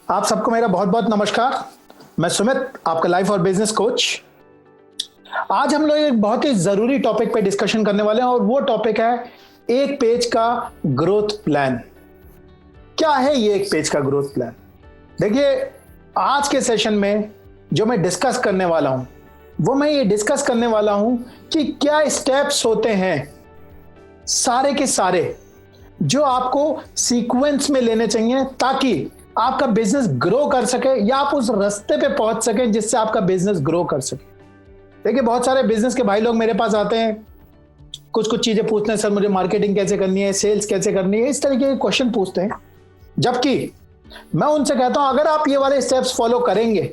आप सबको मेरा बहुत बहुत नमस्कार। मैं सुमित, आपका लाइफ और बिजनेस कोच। आज हम लोग एक बहुत ही जरूरी टॉपिक पे डिस्कशन करने वाले हैं और वो टॉपिक है एक पेज का ग्रोथ प्लान। क्या है ये एक पेज का ग्रोथ प्लान? देखिए, आज के सेशन में जो मैं डिस्कस करने वाला हूं वो मैं ये डिस्कस करने वाला हूं कि क्या स्टेप्स होते हैं सारे के सारे जो आपको सीक्वेंस में लेने चाहिए ताकि आपका बिजनेस ग्रो कर सके या आप उस रास्ते पे पहुंच सके जिससे आपका बिजनेस ग्रो कर सके। देखिए, बहुत सारे बिजनेस के भाई लोग मेरे पास आते हैं, कुछ चीजें पूछते हैं, सर मुझे मार्केटिंग कैसे करनी है, सेल्स कैसे करनी है, इस तरीके के क्वेश्चन पूछते हैं। जबकि मैं उनसे कहता हूं अगर आप ये वाले स्टेप्स फॉलो करेंगे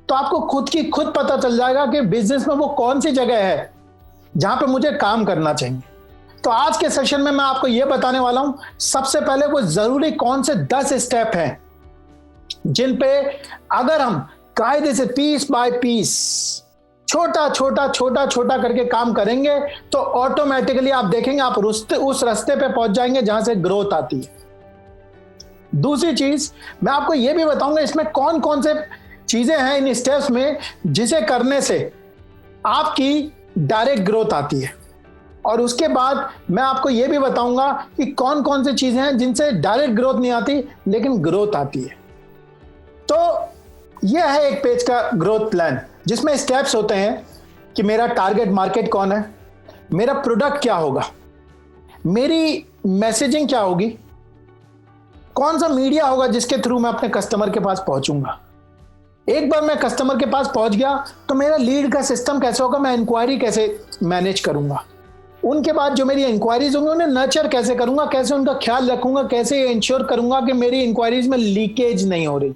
तो आपको खुद पता चल जाएगा कि बिजनेस में वो कौन सी जगह है जहां पे मुझे काम करना चाहिए। तो आज के सेशन में मैं आपको यह बताने वाला हूं, सबसे पहले वो जरूरी कौन से 10 स्टेप हैं जिन पे अगर हम कायदे से पीस बाय पीस छोटा करके काम करेंगे तो ऑटोमेटिकली आप देखेंगे आप उस रास्ते पे पहुंच जाएंगे जहां से ग्रोथ आती है। दूसरी चीज मैं आपको यह भी बताऊंगा इसमें कौन कौन से चीजें हैं इन स्टेप्स में जिसे करने से आपकी डायरेक्ट ग्रोथ आती है। और उसके बाद मैं आपको यह भी बताऊंगा कि कौन कौन सी चीजें हैं जिनसे डायरेक्ट ग्रोथ नहीं आती लेकिन ग्रोथ आती है। तो यह है एक पेज का ग्रोथ प्लान जिसमें स्टेप्स होते हैं कि मेरा टारगेट मार्केट कौन है, मेरा प्रोडक्ट क्या होगा, मेरी मैसेजिंग क्या होगी, कौन सा मीडिया होगा जिसके थ्रू मैं अपने कस्टमर के पास पहुंचूंगा। एक बार मैं कस्टमर के पास पहुंच गया तो मेरा लीड का सिस्टम कैसे होगा, मैं इंक्वायरी कैसे मैनेज करूंगा, उनके बाद जो मेरी इंक्वायरीज होंगी उन्हें नर्चर कैसे करूंगा, कैसे उनका ख्याल रखूंगा, कैसे इंश्योर करूंगा कि मेरी इंक्वायरीज में लीकेज नहीं हो रही,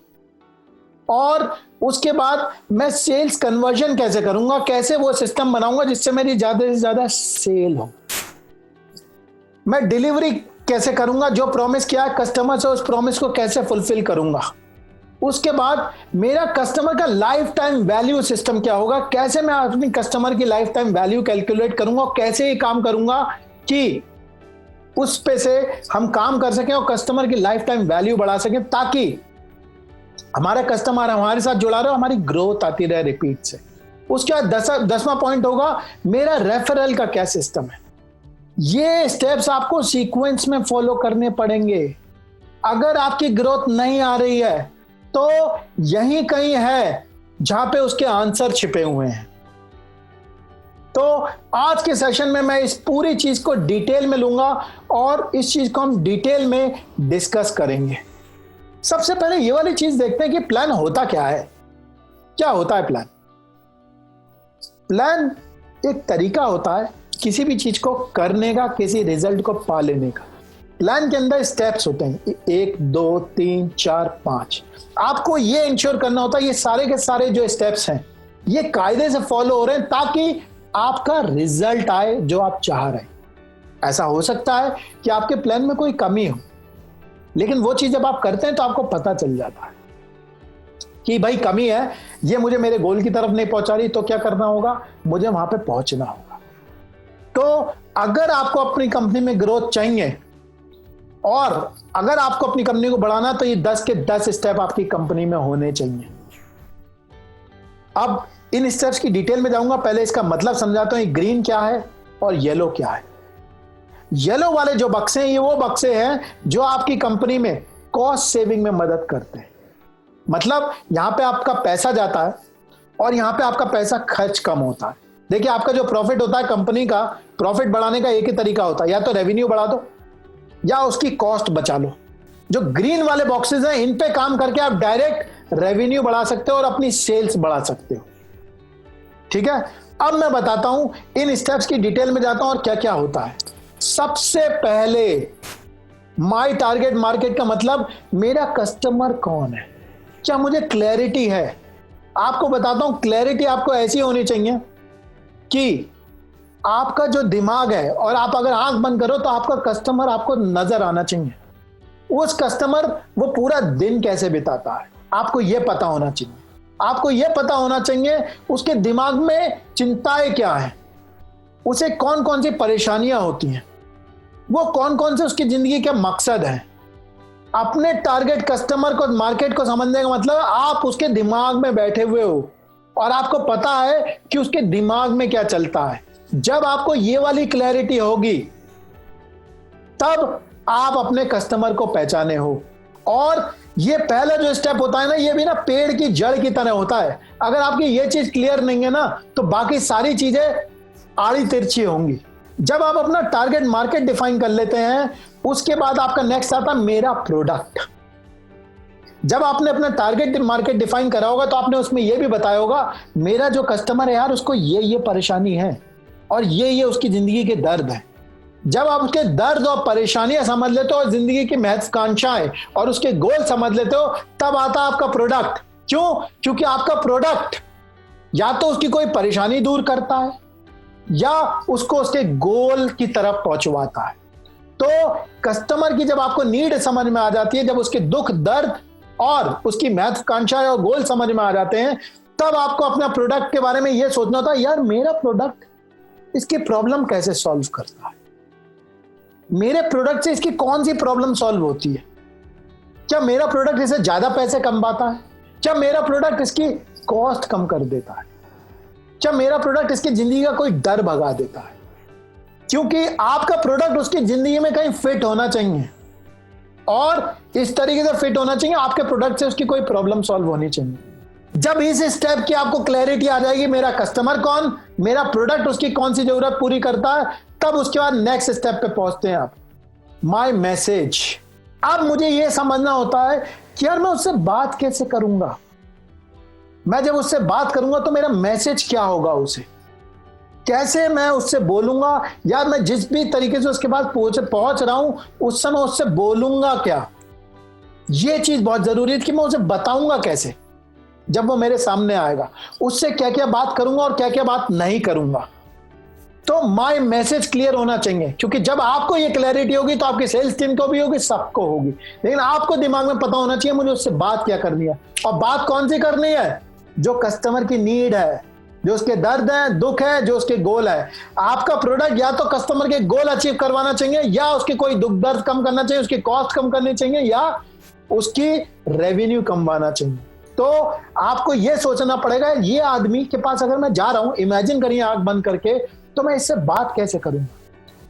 और उसके बाद मैं सेल्स कन्वर्जन कैसे करूंगा, कैसे वो सिस्टम बनाऊंगा जिससे मेरी ज्यादा से ज्यादा सेल हो, मैं डिलीवरी कैसे करूंगा, जो प्रॉमिस किया है कस्टमर से उस प्रॉमिस को कैसे फुलफिल करूंगा। उसके बाद मेरा कस्टमर का लाइफ टाइम वैल्यू सिस्टम क्या होगा, कैसे मैं अपनी कस्टमर की लाइफ टाइम वैल्यू कैलकुलेट करूंगा, कैसे ये काम करूंगा कि उस पे से हम काम कर सकें और कस्टमर की लाइफ टाइम वैल्यू बढ़ा सकें ताकि हमारा कस्टमर हमारे साथ जुड़ा रहे, हमारी ग्रोथ आती रहे रिपीट से। उसके बाद 10वां पॉइंट होगा मेरा रेफरल का क्या सिस्टम है। ये स्टेप्स आपको सीक्वेंस में फॉलो करने पड़ेंगे। अगर आपकी ग्रोथ नहीं आ रही है तो यही कहीं है जहां पे उसके आंसर छिपे हुए हैं। तो आज के सेशन में मैं इस पूरी चीज को डिटेल में लूंगा और इस चीज को हम डिटेल में डिस्कस करेंगे। सबसे पहले ये वाली चीज देखते हैं कि प्लान होता क्या है। क्या होता है प्लान? प्लान एक तरीका होता है किसी भी चीज को करने का, किसी रिजल्ट को पा लेने का। प्लान के अंदर स्टेप्स होते हैं 1 2 3 4 5। आपको ये इंश्योर करना होता है ये सारे के सारे जो स्टेप्स हैं ये कायदे से फॉलो हो रहे हैं ताकि आपका रिजल्ट आए जो आप चाह रहे हैं। ऐसा हो सकता है कि आपके प्लान में कोई कमी हो, लेकिन वो चीज जब आप करते हैं तो आपको पता चल जाता है कि भाई कमी है, ये मुझे मेरे गोल की तरफ नहीं पहुंचा रही, तो क्या करना होगा, मुझे वहां पे पहुंचना होगा। तो अगर आपको अपनी कंपनी में ग्रोथ चाहिए और अगर आपको अपनी कंपनी को बढ़ाना तो ये 10 के 10 स्टेप आपकी कंपनी में होने चाहिए। अब इन स्टेप्स की डिटेल में जाऊंगा, पहले इसका मतलब समझाता हूं। ग्रीन क्या है और येलो क्या है। येलो वाले जो बक्से हैं ये वो बक्से हैं जो आपकी कंपनी में कॉस्ट सेविंग में मदद करते हैं। मतलब यहां पे आपका पैसा जाता है और यहां पे आपका पैसा खर्च कम होता है। देखिए, आपका जो प्रॉफिट होता है, कंपनी का प्रॉफिट बढ़ाने का एक ही तरीका होता है, या तो रेवेन्यू बढ़ा दो या उसकी कॉस्ट बचा लो। जो ग्रीन वाले बॉक्सेस हैं इन पे काम करके आप डायरेक्ट रेवेन्यू बढ़ा सकते हो और अपनी सेल्स बढ़ा सकते हो। ठीक है, अब मैं बताता हूं, इन स्टेप्स की डिटेल में जाता हूं और क्या क्या होता है। सबसे पहले माय टारगेट मार्केट का मतलब मेरा कस्टमर कौन है, क्या मुझे क्लैरिटी है। आपको बताता हूं, क्लैरिटी आपको ऐसी होनी चाहिए कि आपका जो दिमाग है और आप अगर आंख बंद करो तो आपका कस्टमर आपको नजर आना चाहिए। उस कस्टमर वो पूरा दिन कैसे बिताता है आपको यह पता होना चाहिए। आपको यह पता होना चाहिए उसके दिमाग में चिंताएं क्या है, उसे कौन कौन सी परेशानियां होती हैं, वो कौन कौन से उसकी जिंदगी के मकसद हैं। अपने टारगेट कस्टमर को, मार्केट को समझने का मतलब आप उसके दिमाग में बैठे हुए हो और आपको पता है कि उसके दिमाग में क्या चलता है। जब आपको ये वाली क्लैरिटी होगी तब आप अपने कस्टमर को पहचाने हो। और ये पहला जो स्टेप होता है ना, ये भी ना पेड़ की जड़ की तरह होता है। अगर आपकी ये चीज क्लियर नहीं है ना तो बाकी सारी चीजें आड़ी तिरछी होंगी। जब आप अपना टारगेट मार्केट डिफाइन कर लेते हैं, उसके बाद आपका नेक्स्ट आता है मेरा प्रोडक्ट। जब आपने अपना टारगेट मार्केट डिफाइन करा होगा तो आपने उसमें यह भी बताया होगा मेरा जो कस्टमर है यार, उसको ये परेशानी है और ये उसकी जिंदगी के दर्द है। जब आप उसके दर्द और परेशानियां समझ लेते हो और जिंदगी की महत्वाकांक्षाएं और उसके गोल समझ लेते हो, तब आता है आपका प्रोडक्ट। क्यों? क्योंकि आपका प्रोडक्ट या तो उसकी कोई परेशानी दूर करता है या उसको उसके गोल की तरफ पहुंचवाता है। तो कस्टमर की जब आपको नीड समझ में आ जाती है, जब उसके दुख दर्द और उसकी महत्वाकांक्षाएं और गोल समझ में आ जाते हैं, तब आपको अपना प्रोडक्ट के बारे में यह सोचना होता है यार मेरा प्रोडक्ट इसकी प्रॉब्लम कैसे सॉल्व करता है, मेरे प्रोडक्ट से इसकी कौन सी प्रॉब्लम सॉल्व होती है, क्या मेरा प्रोडक्ट इसे ज्यादा पैसे कमाता है, क्या मेरा प्रोडक्ट इसकी कॉस्ट कम कर देता है, क्या मेरा प्रोडक्ट इसकी जिंदगी का कोई डर भगा देता है। क्योंकि आपका प्रोडक्ट उसकी जिंदगी में कहीं फिट होना चाहिए और इस तरीके से फिट होना चाहिए आपके प्रोडक्ट से उसकी कोई प्रॉब्लम सॉल्व होनी चाहिए। जब इस स्टेप की आपको क्लैरिटी आ जाएगी मेरा कस्टमर कौन, मेरा प्रोडक्ट उसकी कौन सी जरूरत पूरी करता है, तब उसके बाद नेक्स्ट स्टेप पे पहुंचते हैं आप, माय मैसेज। अब मुझे यह समझना होता है कि यार मैं उससे बात कैसे करूंगा, मैं जब उससे बात करूंगा तो मेरा मैसेज क्या होगा, उसे कैसे मैं उससे बोलूंगा, यार मैं जिस भी तरीके से उसके पास पहुंच रहा हूं उस समय उससे बोलूंगा क्या। यह चीज बहुत जरूरी है कि मैं उसे बताऊंगा कैसे, जब वो मेरे सामने आएगा उससे क्या क्या बात करूंगा और क्या क्या बात नहीं करूंगा। तो माय मैसेज क्लियर होना चाहिए, क्योंकि जब आपको ये क्लैरिटी होगी तो आपकी सेल्स टीम को भी होगी, सबको होगी। लेकिन आपको दिमाग में पता होना चाहिए मुझे उससे बात क्या करनी है, और बात कौन सी करनी है, जो कस्टमर की नीड है, जो उसके दर्द है, दुख है, जो उसके गोल है। आपका प्रोडक्ट या तो कस्टमर के गोल अचीव करवाना चाहिए, या उसके कोई दुख दर्द कम करना चाहिए, उसकी कॉस्ट कम करनी चाहिए, या उसकी रेवेन्यू कमवाना चाहिए। तो आपको यह सोचना पड़ेगा ये आदमी के पास अगर मैं जा रहा हूं, इमेजिन करिए आंख बंद करके, तो मैं इससे बात कैसे करूंगा।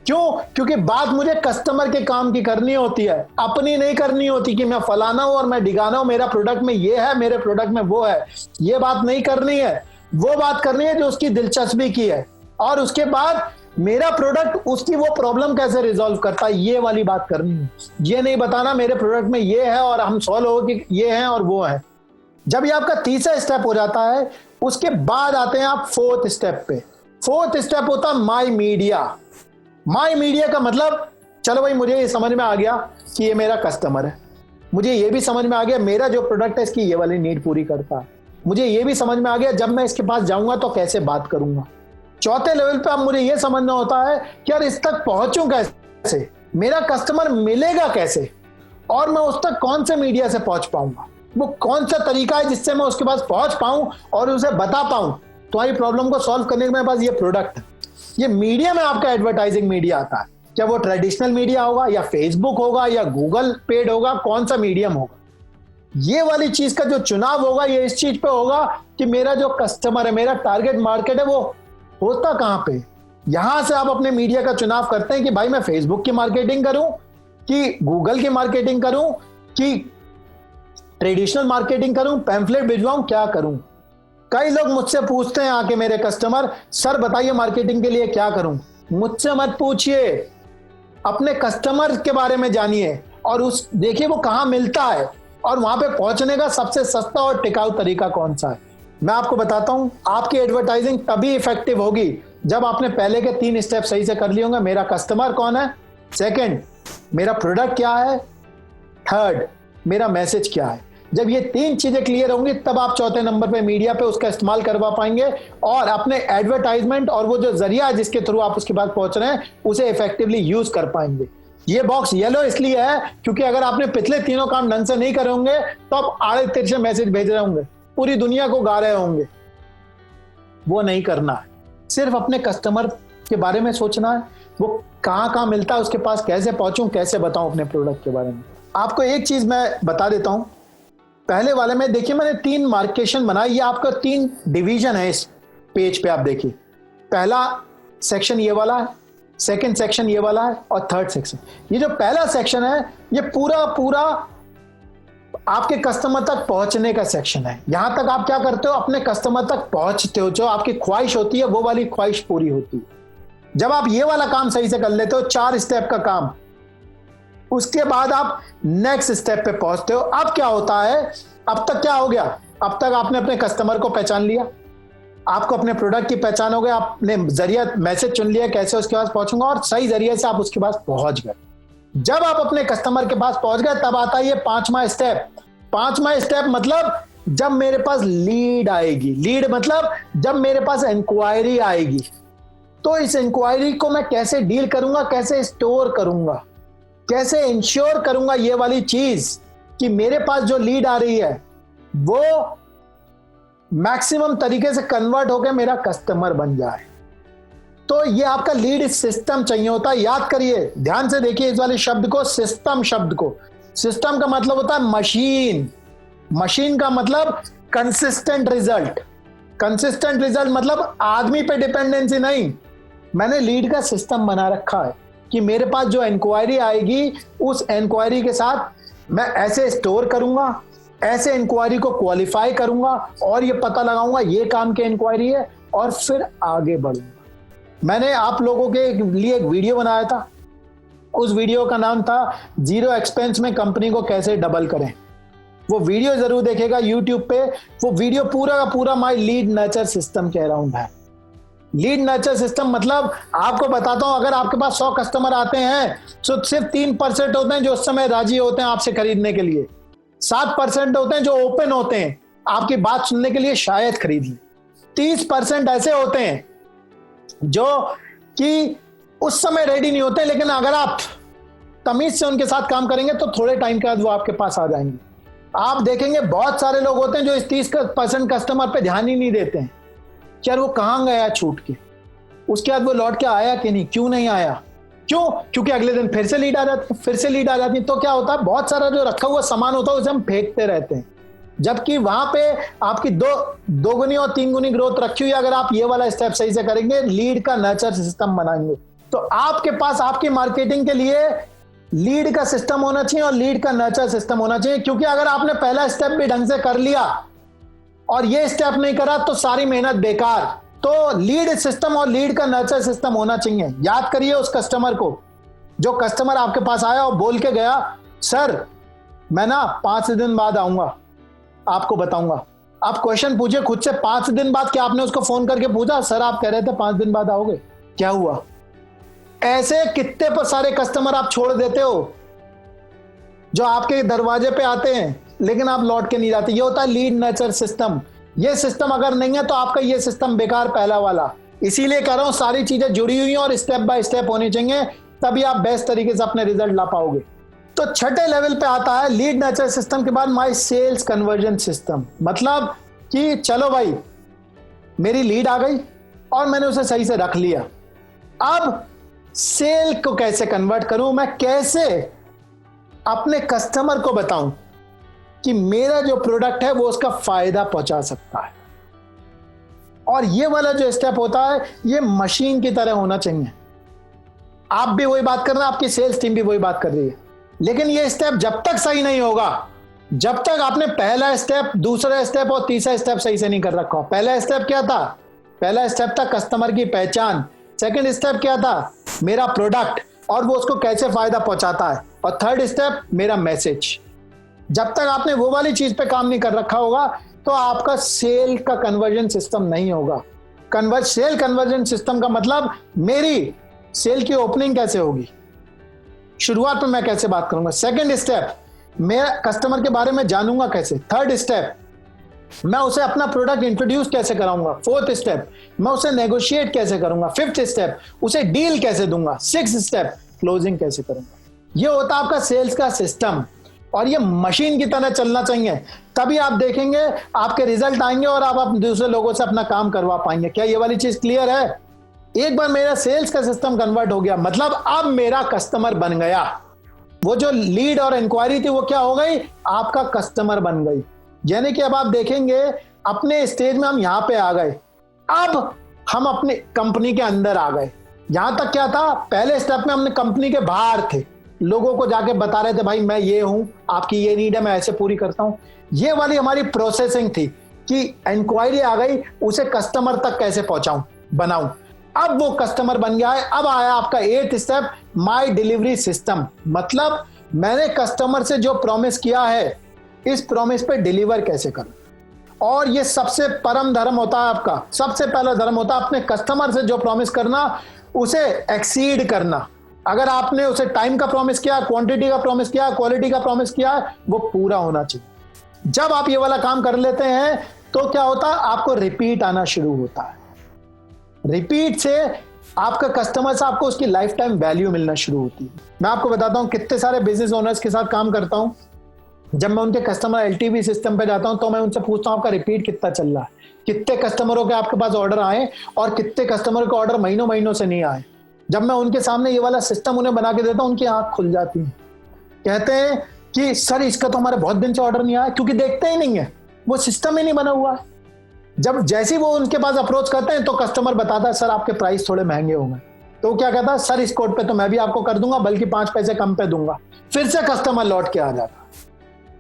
क्यों? क्योंकि बात मुझे कस्टमर के काम की करनी होती है, अपनी नहीं करनी होती कि मैं फलाना हूं और मैं डिगाना हूं, मेरा प्रोडक्ट में ये है, मेरे प्रोडक्ट में वो है। ये बात नहीं करनी है, वो बात करनी है जो उसकी दिलचस्पी की है, और उसके बाद मेरा प्रोडक्ट उसकी वो प्रॉब्लम कैसे रिजॉल्व करता है, ये वाली बात करनी है। ये नहीं बताना मेरे प्रोडक्ट में ये है और हम सॉल्व हो कि ये है और वो है। जब ये आपका तीसरा स्टेप हो जाता है, उसके बाद आते हैं आप फोर्थ स्टेप पे। फोर्थ स्टेप होता है माई मीडिया। माई मीडिया का मतलब, चलो भाई मुझे ये समझ में आ गया कि ये मेरा कस्टमर है, मुझे ये भी समझ में आ गया मेरा जो प्रोडक्ट है इसकी ये वाली नीड पूरी करता है, मुझे ये भी समझ में आ गया जब मैं इसके पास जाऊंगा तो कैसे बात करूंगा। चौथे लेवल पे अब मुझे ये समझना होता है कि यार इस तक पहुंचूं कैसे, मेरा कस्टमर मिलेगा कैसे, और मैं उस तक कौन से मीडिया से पहुंच पाऊंगा, वो कौन सा तरीका है जिससे मैं उसके पास पहुंच पाऊं और उसे बता पाऊं तुम्हारी प्रॉब्लम को सॉल्व करने के मेरे पास ये प्रोडक्ट है। ये मीडिया में आपका एडवर्टाइजिंग मीडिया आता है, क्या वो ट्रेडिशनल मीडिया होगा या फेसबुक होगा या गूगल पेड होगा, कौन सा मीडियम होगा। ये वाली चीज का जो चुनाव होगा ये इस चीज पे होगा कि मेरा जो कस्टमर है, मेरा टारगेट मार्केट है, वो होता कहां पे। यहां से आप अपने मीडिया का चुनाव करते हैं कि भाई मैं फेसबुक की मार्केटिंग करूं कि गूगल की मार्केटिंग करूं कि ट्रेडिशनल मार्केटिंग करूं, पैम्फलेट भिजवाऊं, क्या करूं। कई लोग मुझसे पूछते हैं आके मेरे कस्टमर, सर बताइए मार्केटिंग के लिए क्या करूं। मुझसे मत पूछिए, अपने कस्टमर के बारे में जानिए और उस देखिए वो कहां मिलता है और वहां पे पहुंचने का सबसे सस्ता और टिकाऊ तरीका कौन सा है। मैं आपको बताता हूं, आपकी एडवर्टाइजिंग तभी इफेक्टिव होगी जब आपने पहले के 3 स्टेप सही से कर लिए होंगे। मेरा कस्टमर कौन है, सेकंड मेरा प्रोडक्ट क्या है, थर्ड मेरा मैसेज क्या है। जब ये 3 चीजें क्लियर होंगी तब आप चौथे नंबर पे मीडिया पे उसका इस्तेमाल करवा पाएंगे और अपने एडवर्टाइजमेंट और वो जो जरिया है जिसके थ्रू आप उसके पास पहुंच रहे हैं उसे इफेक्टिवली यूज कर पाएंगे। ये बॉक्स येलो इसलिए है क्योंकि अगर आपने पिछले तीनों काम ढंग से नहीं करे होंगे तो आप आड़े तिरछे मैसेज भेज रहे होंगे, पूरी दुनिया को गा रहे होंगे। वो नहीं करना है, सिर्फ अपने कस्टमर के बारे में सोचना है, वो कहां कहां मिलता है, उसके पास कैसे पहुंचूं, कैसे बताऊं अपने प्रोडक्ट के बारे में। आपको एक चीज मैं बता देता हूं, पहले वाले में देखिए मैंने 3 मार्केशन बनाई, ये आपका 3 डिवीजन है इस पेज पे। आप देखिए पहला सेक्शन ये वाला है, सेकंड सेक्शन ये वाला है और थर्ड सेक्शन। ये जो पहला सेक्शन है ये पूरा पूरा आपके कस्टमर तक पहुंचने का सेक्शन है। यहां तक आप क्या करते हो, अपने कस्टमर तक पहुंचते हो, जो आपकी ख्वाहिश होती है वो वाली ख्वाहिश पूरी होती है। जब आप ये वाला काम सही से कर लेते हो, 4 स्टेप का काम, उसके बाद आप नेक्स्ट स्टेप पे पहुंचते हो। अब क्या होता है, अब तक क्या हो गया, अब तक आपने अपने कस्टमर को पहचान लिया, आपको अपने प्रोडक्ट की पहचान हो गया, आपने जरिया मैसेज चुन लिया कैसे उसके पास पहुंचूंगा, और सही जरिए से आप उसके पास पहुंच गए। जब आप अपने कस्टमर के पास पहुंच गए तब आता है ये 5वां स्टेप। 5वां स्टेप मतलब जब मेरे पास लीड आएगी, लीड मतलब जब मेरे पास इंक्वायरी आएगी, तो इस इंक्वायरी को मैं कैसे डील करूंगा, कैसे स्टोर करूंगा, कैसे इंश्योर करूंगा ये वाली चीज कि मेरे पास जो लीड आ रही है वो मैक्सिमम तरीके से कन्वर्ट होकर मेरा कस्टमर बन जाए। तो ये आपका लीड सिस्टम चाहिए होता है। याद करिए, ध्यान से देखिए इस वाले शब्द को, सिस्टम शब्द को। सिस्टम का मतलब होता है मशीन, मशीन का मतलब कंसिस्टेंट रिजल्ट। कंसिस्टेंट रिजल्ट मतलब आदमी पे डिपेंडेंसी नहीं, मैंने लीड का सिस्टम बना रखा है कि मेरे पास जो इंक्वायरी आएगी उस इंक्वायरी के साथ मैं ऐसे स्टोर करूंगा, ऐसे इंक्वायरी को क्वालिफाई करूंगा और ये पता लगाऊंगा ये काम की इंक्वायरी है और फिर आगे बढ़ूंगा। मैंने आप लोगों के लिए एक वीडियो बनाया था, उस वीडियो का नाम था 0 एक्सपेंस में कंपनी को कैसे डबल करें। वो वीडियो जरूर देखेगा यूट्यूब पे। वो वीडियो पूरा का पूरा माय लीड नर्चर सिस्टम के अराउंड है। लीड नर्चर सिस्टम मतलब आपको बताता हूं, अगर आपके पास 100 कस्टमर आते हैं तो सिर्फ 3% होते हैं जो उस समय राजी होते हैं आपसे खरीदने के लिए। 7% होते हैं जो ओपन होते हैं आपकी बात सुनने के लिए, शायद खरीद लें। 30% ऐसे होते हैं जो कि उस समय रेडी नहीं होते, लेकिन अगर आप तमीज से उनके साथ काम करेंगे तो थोड़े टाइम के बाद वो आपके पास आ जाएंगे। आप देखेंगे बहुत सारे लोग होते हैं जो इस 30% कस्टमर पे ध्यान ही नहीं देते हैं, यार वो कहां गया छूट के, उसके बाद वो लौट के आया कि नहीं, क्यों नहीं आया, क्यों, क्योंकि अगले दिन फिर से लीड आ जाती है, फिर से लीड आ जाती है। तो क्या होता है, बहुत सारा जो रखा हुआ सामान होता है उसे हम फेंकते रहते हैं, जबकि वहां पे आपकी 2 गुनी और 3 गुनी ग्रोथ रखी हुई है। अगर आप ये वाला स्टेप सही से करेंगे, लीड का नर्चर सिस्टम बनाएंगे, तो आपके पास आपकी मार्केटिंग के लिए लीड का सिस्टम होना चाहिए और लीड का नर्चर सिस्टम होना चाहिए। क्योंकि अगर आपने पहला स्टेप भी ढंग से कर लिया और ये स्टेप नहीं करा तो सारी मेहनत बेकार। तो लीड सिस्टम और लीड का नर्चर सिस्टम होना चाहिए। याद करिए उस कस्टमर को, जो कस्टमर आपके पास आया और बोल के गया, सर मैं ना 5 दिन बाद आऊंगा, आपको बताऊंगा। आप क्वेश्चन पूछे खुद से, 5 दिन बाद, क्या आपने उसको फोन करके पूछा, सर आप कह रहे थे 5 दिन बाद आओगे, क्या हुआ? ऐसे कितने पर सारे कस्टमर आप छोड़ देते हो जो आपके दरवाजे पे आते हैं लेकिन आप लौट के नहीं जाते। ये होता है लीड नर्चर सिस्टम। ये सिस्टम अगर नहीं है तो आपका ये सिस्टम बेकार, पहला वाला। इसीलिए कह रहा हूं सारी चीजें जुड़ी हुई हैं और स्टेप बाय स्टेप होनी चाहिए, तभी आप बेस्ट तरीके से अपने रिजल्ट ला पाओगे। तो छठे लेवल पे आता है लीड नर्चर सिस्टम के बाद माय सेल्स कन्वर्जन सिस्टम। मतलब कि चलो भाई मेरी लीड आ गई और मैंने उसे सही से रख लिया, अब सेल को कैसे कन्वर्ट करूं, मैं कैसे अपने कस्टमर को बताऊं कि मेरा जो प्रोडक्ट है वो उसका फायदा पहुंचा सकता है। और ये वाला जो स्टेप होता है ये मशीन की तरह होना चाहिए। आप भी वही बात कर रहे हैं, आपकी सेल्स टीम भी वही बात कर रही है, लेकिन ये स्टेप जब तक सही नहीं होगा, जब तक आपने पहला स्टेप, दूसरा स्टेप और तीसरा स्टेप सही से नहीं कर रखा। पहला स्टेप क्या था? पहला स्टेप था कस्टमर की पहचान। सेकंड स्टेप क्या था? मेरा प्रोडक्ट और वो उसको कैसे फायदा पहुंचाता है। और थर्ड स्टेप मेरा मैसेज। जब तक आपने वो वाली चीज पे काम नहीं कर रखा होगा तो आपका सेल का कन्वर्जन सिस्टम नहीं होगा। सेल कन्वर्जन सिस्टम का मतलब मेरी सेल की ओपनिंग कैसे होगी, शुरुआत में मैं कैसे बात करूंगा। सेकंड स्टेप, मैं कस्टमर के बारे में जानूंगा कैसे। थर्ड स्टेप, मैं उसे अपना प्रोडक्ट इंट्रोड्यूस कैसे कराऊंगा। फोर्थ स्टेप, मैं उसे नेगोशिएट कैसे करूंगा। फिफ्थ स्टेप, उसे डील कैसे दूंगा। सिक्स्थ स्टेप, क्लोजिंग कैसे करूंगा। ये होता है आपका सेल्स का सिस्टम और ये मशीन की तरह चलना चाहिए, तभी आप देखेंगे आपके रिजल्ट आएंगे और आप दूसरे लोगों से अपना काम करवा पाएंगे। क्या ये वाली चीज क्लियर है? एक बार मेरा सेल्स का सिस्टम कन्वर्ट हो गया, मतलब अब मेरा कस्टमर बन गया। वो जो लीड और इंक्वायरी थी वो क्या हो गई, आपका कस्टमर बन गई। यानी कि अब आप देखेंगे अपने स्टेज में हम यहां पे आ गए, अब हम अपनी कंपनी के अंदर आ गए। यहां तक क्या था, पहले स्टेप में हमने कंपनी के बाहर थे, लोगों को जाके बता रहे थे भाई मैं ये हूं, आपकी ये नीड है, मैं ऐसे पूरी करता हूं। ये वाली हमारी प्रोसेसिंग थी कि इंक्वायरी आ गई, उसे कस्टमर तक कैसे पहुंचाऊं, बनाऊं। अब वो कस्टमर बन गया है। अब आया आपका 8th step, my delivery system. मतलब मैंने कस्टमर से जो प्रॉमिस किया है, इस प्रॉमिस पे डिलीवर कैसे करूं। और ये सबसे परम धर्म होता है आपका, सबसे पहला धर्म होता है अपने कस्टमर से जो प्रॉमिस करना, उसे एक्सीड करना। अगर आपने उसे टाइम का प्रॉमिस किया, क्वांटिटी का प्रॉमिस किया, क्वालिटी का प्रॉमिस किया, वो पूरा होना चाहिए। जब आप ये वाला काम कर लेते हैं तो क्या होता है, आपको रिपीट आना शुरू होता है। रिपीट से आपका कस्टमर से आपको उसकी लाइफ टाइम वैल्यू मिलना शुरू होती है। मैं आपको बताता हूं कितने सारे बिजनेस ओनर्स के साथ काम करता हूं। जब मैं उनके कस्टमर एलटीवी सिस्टम पे जाता हूं तो मैं उनसे पूछता हूं आपका रिपीट कितना चल रहा है, कितने कस्टमरों के आपके पास ऑर्डर आए और कितने कस्टमर के ऑर्डर महीनों महीनों से नहीं आए। जब मैं उनके सामने ये वाला सिस्टम उन्हें बना के देता हूं, उनकी आंख खुल जाती है। कहते हैं कि सर इसका तो हमारे बहुत दिन से ऑर्डर नहीं आया, क्योंकि देखते ही नहीं है, वो सिस्टम ही नहीं बना हुआ है। जब जैसे ही वो उनके पास अप्रोच करते हैं तो कस्टमर बताता है सर आपके प्राइस थोड़े महंगे हो गए। तो क्या कहता है, सर इस कोड पे तो मैं भी आपको कर दूंगा, बल्कि 5 पैसे कम पे दूंगा। फिर से कस्टमर लौट के आ जाता है।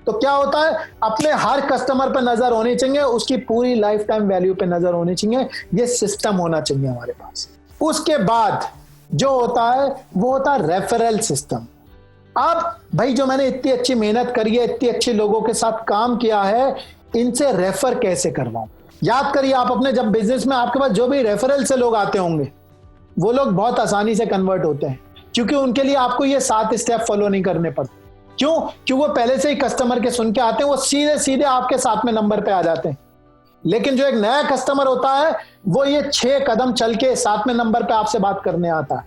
तो क्या होता है, अपने हर कस्टमर पे नजर होनी चाहिए, उसकी पूरी लाइफ टाइम वैल्यू पे नजर होनी चाहिए। ये सिस्टम होना चाहिए हमारे पास। उसके बाद जो होता है वो होता है रेफरल सिस्टम। अब भाई जो मैंने इतनी अच्छी मेहनत करी है, इतनी अच्छे लोगों के साथ काम किया है, इनसे रेफर कैसे करवाऊं। याद करिए आप अपने जब बिजनेस में आपके पास जो भी रेफरल से लोग आते होंगे, वो लोग बहुत आसानी से कन्वर्ट होते हैं, क्योंकि उनके लिए आपको ये 7 स्टेप फॉलो नहीं करने पड़ते। क्यों? क्योंकि वो पहले से ही कस्टमर के सुन के आते हैं, वो सीधे सीधे आपके 7वें नंबर पे आ जाते हैं। लेकिन जो एक नया कस्टमर होता है, वो ये 6 कदम चल के 7वें नंबर पे आपसे बात करने आता है।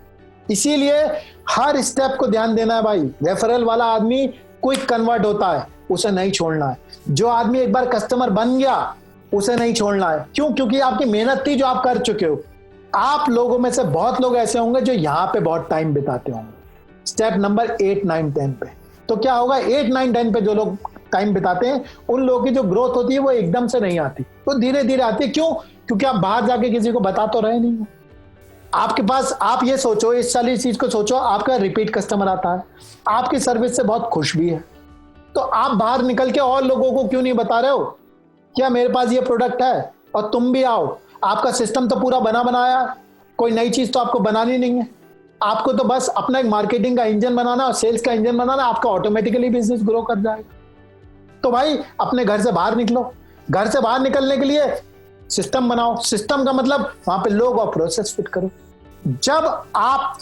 इसीलिए हर स्टेप को ध्यान देना है भाई। रेफरल वाला आदमी क्विक कन्वर्ट होता है, उसे नहीं छोड़ना है। जो आदमी एक बार कस्टमर बन गया, उसे नहीं छोड़ना है। क्यों? क्योंकि आपकी मेहनत थी जो आप कर चुके हो। आप लोगों में से बहुत लोग ऐसे होंगे जो यहां पे बहुत टाइम बिताते होंगे, स्टेप नंबर 8, 9, 10 पे। तो क्या होगा, 8, 9, 10 पे जो लोग टाइम बिताते हैं, उन लोगों की जो ग्रोथ होती है वो एकदम से नहीं आती, वो धीरे धीरे आती है। क्यों? क्योंकि आप बाहर जाके किसी को बता तो रहे नहीं। आपके पास, आप ये सोचो, इस सारी चीज को सोचो, आपका रिपीट कस्टमर आता है, आपकी सर्विस से बहुत खुश भी है, तो आप बाहर निकल के और लोगों को क्यों नहीं बता रहे हो क्या मेरे पास ये प्रोडक्ट है और तुम भी आओ। आपका सिस्टम तो पूरा बना बनाया, कोई नई चीज तो आपको बनानी नहीं है। आपको तो बस अपना एक मार्केटिंग का इंजन बनाना और सेल्स का इंजन बनाना, आपका ऑटोमेटिकली बिजनेस ग्रो कर जाएगा। तो भाई अपने घर से बाहर निकलो। घर से बाहर निकलने के लिए सिस्टम बनाओ। सिस्टम का मतलब वहां पे लोग और प्रोसेस फिट करो। जब आप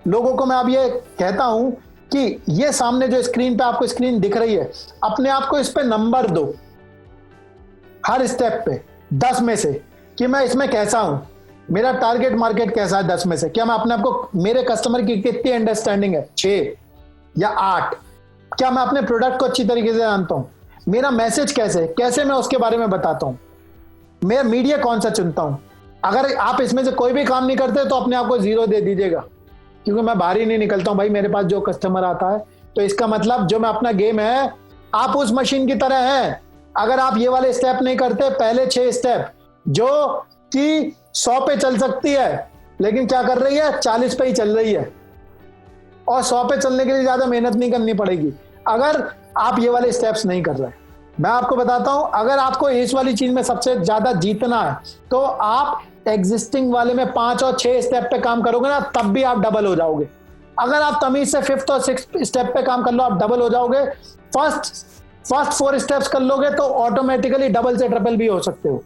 लोगों को, मैं अब ये कहता हूं कि ये सामने जो स्क्रीन पे आपको स्क्रीन दिख रही है, अपने आप को इस पे नंबर दो हर स्टेप पे 10 में से, कि मैं इसमें कैसा हूं, मेरा टारगेट मार्केट कैसा है 10 में से, क्या मैं अपने आप को, मेरे कस्टमर की कितनी अंडरस्टैंडिंग है, 6 या 8, क्या मैं अपने प्रोडक्ट को अच्छी तरीके से जानता हूं, मेरा मैसेज कैसे मैं उसके बारे में बताता हूं, मैं मीडिया कौन सा चुनता हूं। अगर आप इसमें से कोई भी काम नहीं करते तो अपने आप को 0 दे दीजिएगा, क्योंकि मैं बाहर ही नहीं निकलता हूं भाई, मेरे पास जो कस्टमर आता है। तो इसका मतलब जो मैं अपना गेम है, आप उस मशीन की तरह हैं। अगर आप ये वाले स्टेप नहीं करते, पहले 6 स्टेप जो कि 100 पे चल सकती है, लेकिन क्या कर रही है, 40 पे ही चल रही है, और 100 पे चलने के लिए ज्यादा मेहनत नहीं करनी पड़ेगी अगर आप ये वाले स्टेप्स नहीं कर रहे। मैं आपको बताता हूं, अगर आपको इस वाली चीज में सबसे ज्यादा जीतना है, तो आप एग्जिस्टिंग वाले में 5 और 6 स्टेप पे काम करोगे ना, तब भी आप डबल हो जाओगे। अगर आप तमीज से 5th और 6th स्टेप पे काम कर लो, आप डबल हो जाओगे। फर्स्ट 4 स्टेप्स कर लोगे तो ऑटोमेटिकली डबल से ट्रिपल भी हो सकते हो।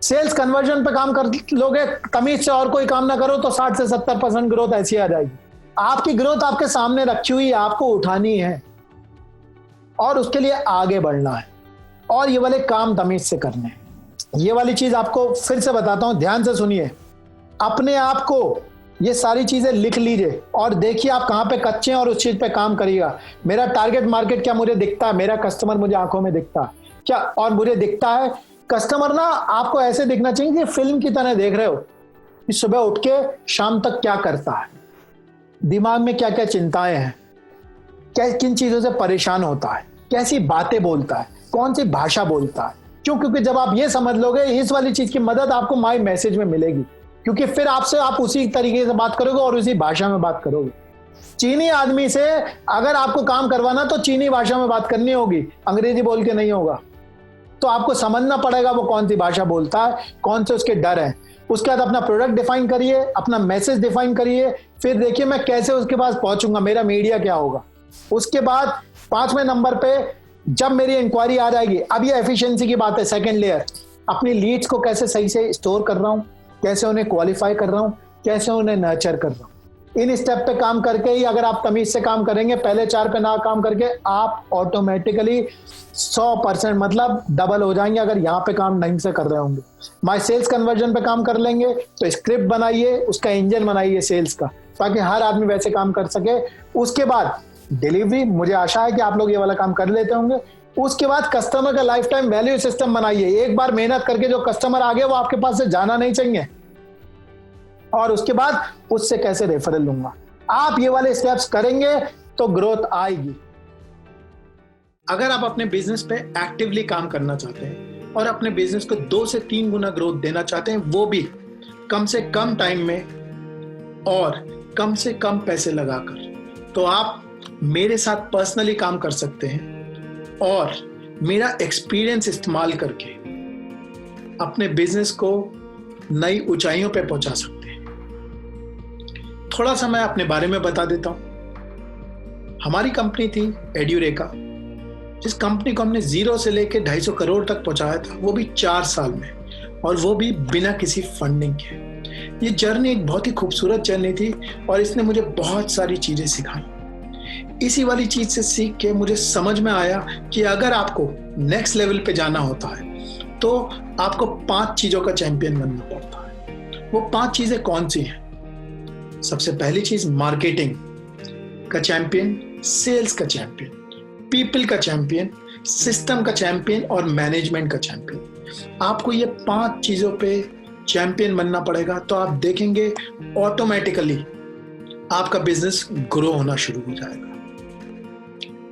सेल्स कन्वर्जन पे काम कर लोगे, तमीज से और कोई काम ना करो, तो 60 से 70% ग्रोथ ऐसी आ जाएगी। आपकी ग्रोथ आपके सामने रखी हुई है, आपको उठानी है और उसके लिए आगे बढ़ना है, और ये वाले काम तमीज से करने हैं। ये वाली चीज आपको फिर से बताता हूं, ध्यान से सुनिए। अपने आप को ये सारी चीजें लिख लीजिए और देखिए आप कहां पे कच्चे हैं और उस चीज पे काम करिएगा। मेरा टारगेट मार्केट क्या मुझे दिखता है, मेरा कस्टमर मुझे आंखों में दिखता है क्या, और मुझे दिखता है कस्टमर ना आपको ऐसे दिखना चाहिए कि फिल्म की तरह देख रहे हो कि सुबह उठ के शाम तक क्या करता है, दिमाग में क्या क्या चिंताएं हैं, किन चीजों से परेशान होता है, कैसी बातें बोलता है, कौन सी भाषा बोलता है। क्यों? क्योंकि जब आप ये समझ लोगे, इस वाली चीज की मदद आपको माय मैसेज में मिलेगी, क्योंकि फिर आपसे आप उसी तरीके से बात करोगे और उसी भाषा में बात करोगे। चीनी आदमी से अगर आपको काम करवाना तो चीनी भाषा में बात करनी होगी, अंग्रेजी बोल के नहीं होगा। तो आपको समझना पड़ेगा वो कौन सी भाषा बोलता है, कौन से उसके डर हैं। उसके बाद अपना प्रोडक्ट डिफाइन करिए, अपना मैसेज डिफाइन करिए, फिर देखिए मैं कैसे उसके पास पहुंचूंगा, मेरा मीडिया क्या होगा। उसके बाद 5वें नंबर पे जब मेरी इंक्वायरी आ जाएगी, अब ये एफिशिएंसी की बात है, सेकंड लेयर, अपनी लीड्स को कैसे सही से स्टोर कर रहा हूं, कैसे उन्हें क्वालिफाई कर रहा हूं, कैसे उन्हें नर्चर कर रहा हूं। इन स्टेप पे काम करके ही अगर आप तमीज से काम करेंगे, पहले 4 पे ना काम करके, आप ऑटोमेटिकली 100% मतलब डबल हो जाएंगे अगर यहाँ पे काम ढंग से कर रहे होंगे। माय सेल्स कन्वर्जन पे काम कर लेंगे तो स्क्रिप्ट बनाइए, उसका इंजन बनाइए सेल्स का, ताकि हर आदमी वैसे काम कर सके। उसके बाद डिलीवरी, मुझे आशा है कि आप लोग ये वाला काम कर लेते होंगे। उसके बाद कस्टमर का लाइफ टाइम वैल्यू सिस्टम बनाइए। एक बार मेहनत करके जो कस्टमर आ गया वो आपके पास से जाना नहीं चाहिए। और उसके बाद उससे कैसे रेफरल लूंगा। आप ये वाले स्टेप्स करेंगे तो ग्रोथ आएगी। अगर आप अपने बिजनेस पे एक्टिवली काम करना चाहते हैं और अपने बिजनेस को 2 से 3 गुना ग्रोथ देना चाहते हैं, वो भी कम से कम टाइम में और कम से कम पैसे लगाकर, तो आप मेरे साथ पर्सनली काम कर सकते हैं और मेरा एक्सपीरियंस इस्तेमाल करके अपने बिजनेस को नई ऊंचाइयों पे पहुंचा सकते हैं। थोड़ा सा मैं अपने बारे में बता देता हूं। हमारी कंपनी थी एड्यूरेका, जिस कंपनी को हमने 0 से लेकर 250 करोड़ तक पहुंचाया था, वो भी 4 साल में, और वो भी बिना किसी फंडिंग के। ये जर्नी एक बहुत ही खूबसूरत जर्नी थी और इसने मुझे बहुत सारी चीजें सिखाई। इसी वाली चीज से सीख के मुझे समझ में आया कि अगर आपको नेक्स्ट लेवल पे जाना होता है तो आपको 5 चीजों का चैंपियन बनना पड़ता है। वो 5 चीजें कौन सी हैं? सबसे पहली चीज मार्केटिंग का चैंपियन, सेल्स का चैंपियन, पीपल का चैंपियन, सिस्टम का चैंपियन और मैनेजमेंट का चैंपियन। आपको ये 5 चीजों पे चैंपियन बनना पड़ेगा, तो आप देखेंगे ऑटोमेटिकली आपका बिजनेस ग्रो होना शुरू हो जाएगा।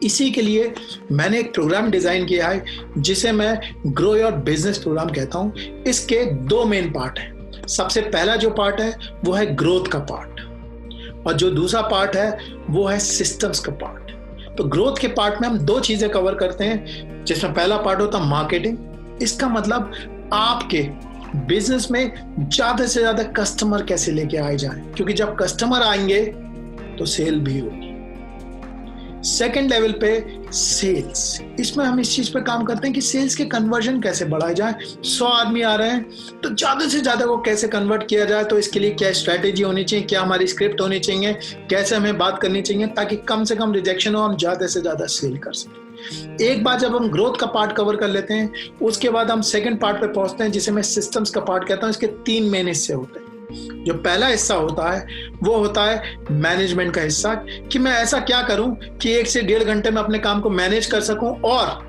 इसी के लिए मैंने एक प्रोग्राम डिजाइन किया है जिसे मैं ग्रो योर बिजनेस प्रोग्राम कहता हूं। इसके 2 मेन पार्ट हैं। सबसे पहला जो पार्ट है वो है ग्रोथ का पार्ट, और जो दूसरा पार्ट है वो है सिस्टम्स का पार्ट। तो ग्रोथ के पार्ट में हम 2 चीजें कवर करते हैं, जिसमें पहला पार्ट होता है मार्केटिंग। इसका मतलब आपके बिजनेस में ज्यादा से ज्यादा कस्टमर कैसे लेके आए जाएं, क्योंकि जब कस्टमर आएंगे तो सेल भी होगी। सेकेंड लेवल पे सेल्स, इसमें हम इस चीज पे काम करते हैं कि सेल्स के कन्वर्जन कैसे बढ़ाए जाए। 100 आदमी आ रहे हैं तो ज्यादा से ज्यादा को कैसे कन्वर्ट किया जाए, तो इसके लिए क्या स्ट्रैटेजी होनी चाहिए, क्या हमारी स्क्रिप्ट होनी चाहिए, कैसे हमें बात करनी चाहिए, ताकि कम से कम रिजेक्शन हो, हम ज्यादा से ज्यादा सेल कर सकें। एक बार जब हम ग्रोथ का पार्ट कवर कर लेते हैं, उसके बाद हम सेकेंड पार्ट पे पहुंचते हैं जिसे मैं सिस्टम्स का पार्ट कहता हूं। इसके 3 मेन हिस्से होते हैं। जो पहला हिस्सा होता है वो होता है मैनेजमेंट का हिस्सा, कि मैं ऐसा क्या करूं कि 1 से 1.5 घंटे में अपने काम को मैनेज कर सकूं और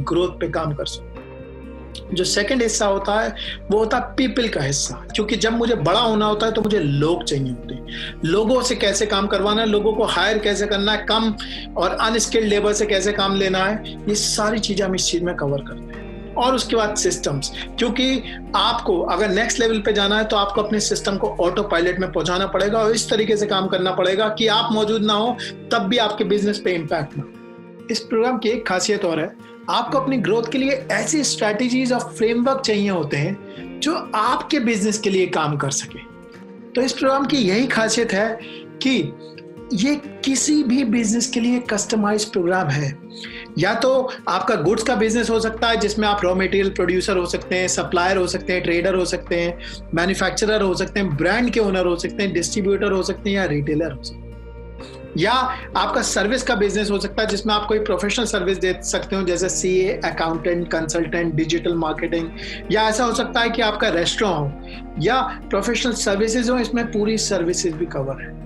ग्रोथ पे काम कर सकूं। जो सेकंड हिस्सा होता है वो होता है पीपल का हिस्सा, क्योंकि जब मुझे बड़ा होना होता है तो मुझे लोग चाहिए होते हैं। लोगों से कैसे काम करवाना है, लोगों को हायर कैसे करना है, कम और अनस्किल्ड लेबर से कैसे काम लेना है, ये सारी चीजें हम इस चीज में कवर करते हैं। और उसके बाद सिस्टम्स, क्योंकि आपको अगर नेक्स्ट लेवल पे जाना है तो आपको अपने सिस्टम को ऑटो पायलट में पहुंचाना पड़ेगा और इस तरीके से काम करना पड़ेगा कि आप मौजूद ना हो तब भी आपके बिजनेस पे इंपैक्ट ना हो। इस प्रोग्राम की एक खासियत और है, आपको अपनी ग्रोथ के लिए ऐसी स्ट्रैटेजीज और फ्रेमवर्क चाहिए होते हैं जो आपके बिजनेस के लिए काम कर सके। तो इस प्रोग्राम की यही खासियत है कि ये किसी भी बिजनेस के लिए कस्टमाइज प्रोग्राम है। या तो आपका गुड्स का बिजनेस हो सकता है जिसमें आप रॉ मटेरियल प्रोड्यूसर हो सकते हैं, सप्लायर हो सकते हैं, ट्रेडर हो सकते हैं, मैन्युफैक्चरर हो सकते हैं, ब्रांड के ओनर हो सकते हैं, डिस्ट्रीब्यूटर हो सकते हैं या रिटेलर हो सकते हैं। या आपका सर्विस का बिजनेस हो सकता है जिसमें आप कोई प्रोफेशनल सर्विस दे सकते हो, जैसे CA, accountant, consultant, digital marketing. या ऐसा हो सकता है कि आपका रेस्टोरेंट हो या प्रोफेशनल सर्विसेज हो, इसमें पूरी सर्विसेज भी कवर है।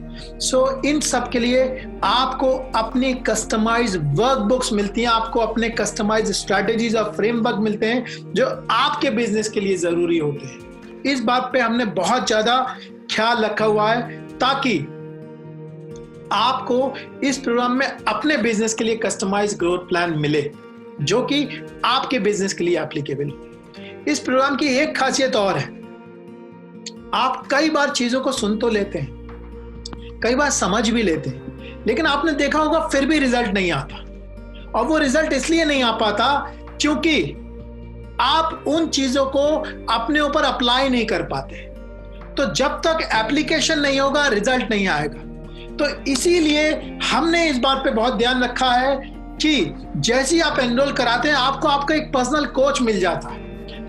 इन सब के लिए आपको अपनी कस्टमाइज वर्कबुक्स मिलती हैं, आपको अपने कस्टमाइज स्ट्रैटेजीज और फ्रेमवर्क मिलते हैं जो आपके बिजनेस के लिए जरूरी होते हैं। इस बात पे हमने बहुत ज्यादा ख्याल रखा हुआ है ताकि आपको इस प्रोग्राम में अपने बिजनेस के लिए कस्टमाइज ग्रोथ प्लान मिले जो कि आपके बिजनेस के लिए एप्लीकेबल हो। इस प्रोग्राम की एक खासियत और है, आप कई बार चीजों को सुन तो लेते हैं, कई बार समझ भी लेते हैं, लेकिन आपने देखा होगा फिर भी रिजल्ट नहीं आता। और वो रिजल्ट इसलिए नहीं आ पाता क्योंकि आप उन चीजों को अपने ऊपर अप्लाई नहीं कर पाते। तो जब तक एप्लीकेशन नहीं होगा रिजल्ट नहीं आएगा। तो इसीलिए हमने इस बात पे बहुत ध्यान रखा है कि जैसे ही आप एनरोल कराते हैं आपको आपका एक पर्सनल कोच मिल जाता है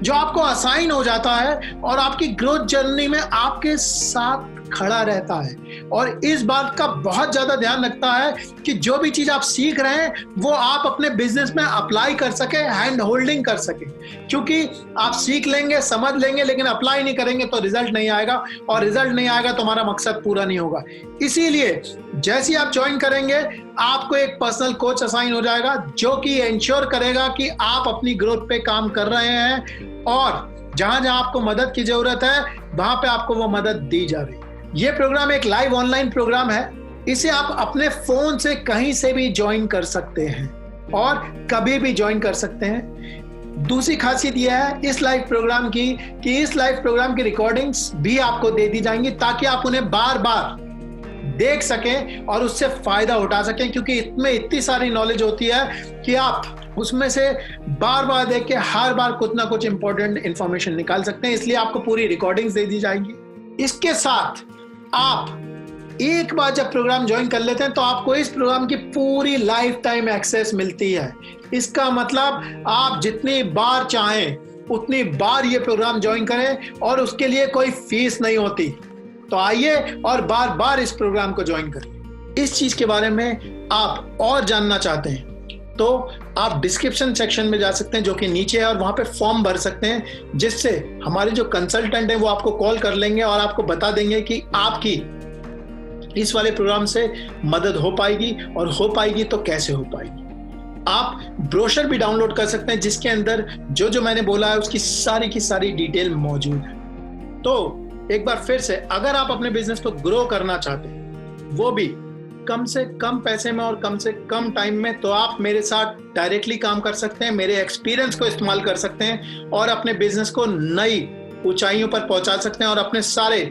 जो आपको असाइन हो जाता है और आपकी ग्रोथ जर्नी में आपके साथ खड़ा रहता है और इस बात का बहुत ज्यादा ध्यान रखता है कि जो भी चीज आप सीख रहे हैं वो आप अपने बिजनेस में अप्लाई कर सके, हैंड होल्डिंग कर सके। क्योंकि आप सीख लेंगे, समझ लेंगे, लेकिन अप्लाई नहीं करेंगे तो रिजल्ट नहीं आएगा, और रिजल्ट नहीं आएगा तो हमारा मकसद पूरा नहीं होगा। इसीलिए जैसे ही आप ज्वाइन करेंगे आपको एक पर्सनल कोच असाइन हो जाएगा जो कि इंश्योर करेगा कि आप अपनी ग्रोथ पे काम कर रहे हैं और जहां जहां आपको मदद की जरूरत है वहां पे आपको वो मदद दी जा रही है। ये प्रोग्राम एक लाइव ऑनलाइन प्रोग्राम है, इसे आप अपने फोन से कहीं से भी ज्वाइन कर सकते हैं और कभी भी ज्वाइन कर सकते हैं। दूसरी खासियत यह है इस लाइव प्रोग्राम की कि इस लाइव प्रोग्राम की रिकॉर्डिंग्स भी आपको दे दी जाएंगी ताकि आप उन्हें बार बार देख सकें और उससे फायदा उठा सकें, क्योंकि इसमें इतनी सारी नॉलेज होती है कि आप उसमें से बार बार देख के हर बार कुछ ना कुछ इंपॉर्टेंट इंफॉर्मेशन निकाल सकते हैं। इसलिए आपको पूरी रिकॉर्डिंग्स दे दी जाएंगी। इसके साथ आप एक बार जब प्रोग्राम ज्वाइन कर लेते हैं तो आपको इस प्रोग्राम की पूरी लाइफ टाइम एक्सेस मिलती है। इसका मतलब आप जितनी बार चाहें उतनी बार ये प्रोग्राम ज्वाइन करें और उसके लिए कोई फीस नहीं होती। तो आइए और बार बार इस प्रोग्राम को ज्वाइन करें। इस चीज के बारे में आप और जानना चाहते हैं तो आप डिस्क्रिप्शन सेक्शन में जा सकते हैं जो कि नीचे है, और वहां पे फॉर्म भर सकते हैं जिससे हमारे जो कंसल्टेंट हैं वो आपको कॉल कर लेंगे और आपको बता देंगे कि आपकी इस वाले प्रोग्राम से मदद हो पाएगी, और हो पाएगी तो कैसे हो पाएगी। आप ब्रोशर भी डाउनलोड कर सकते हैं जिसके अंदर जो जो मैंने बोला है उसकी की सारी डिटेल मौजूद है। तो एक बार फिर से, अगर आप अपने बिजनेस को ग्रो करना चाहते हैं वो भी कम से कम पैसे में और कम से कम टाइम में, तो आप मेरे साथ डायरेक्टली काम कर सकते हैं, मेरे एक्सपीरियंस को इस्तेमाल कर सकते हैं और अपने बिजनेस को नई ऊंचाइयों पर पहुंचा सकते हैं और अपने सारे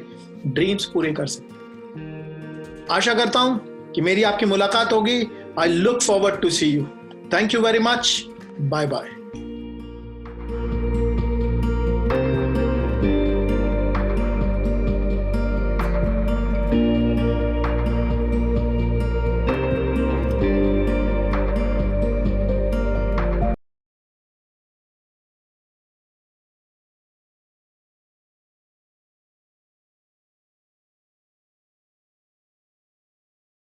ड्रीम्स पूरे कर सकते हैं। आशा करता हूं कि मेरी आपकी मुलाकात होगी। I look forward to see you. Thank you very much. Bye bye.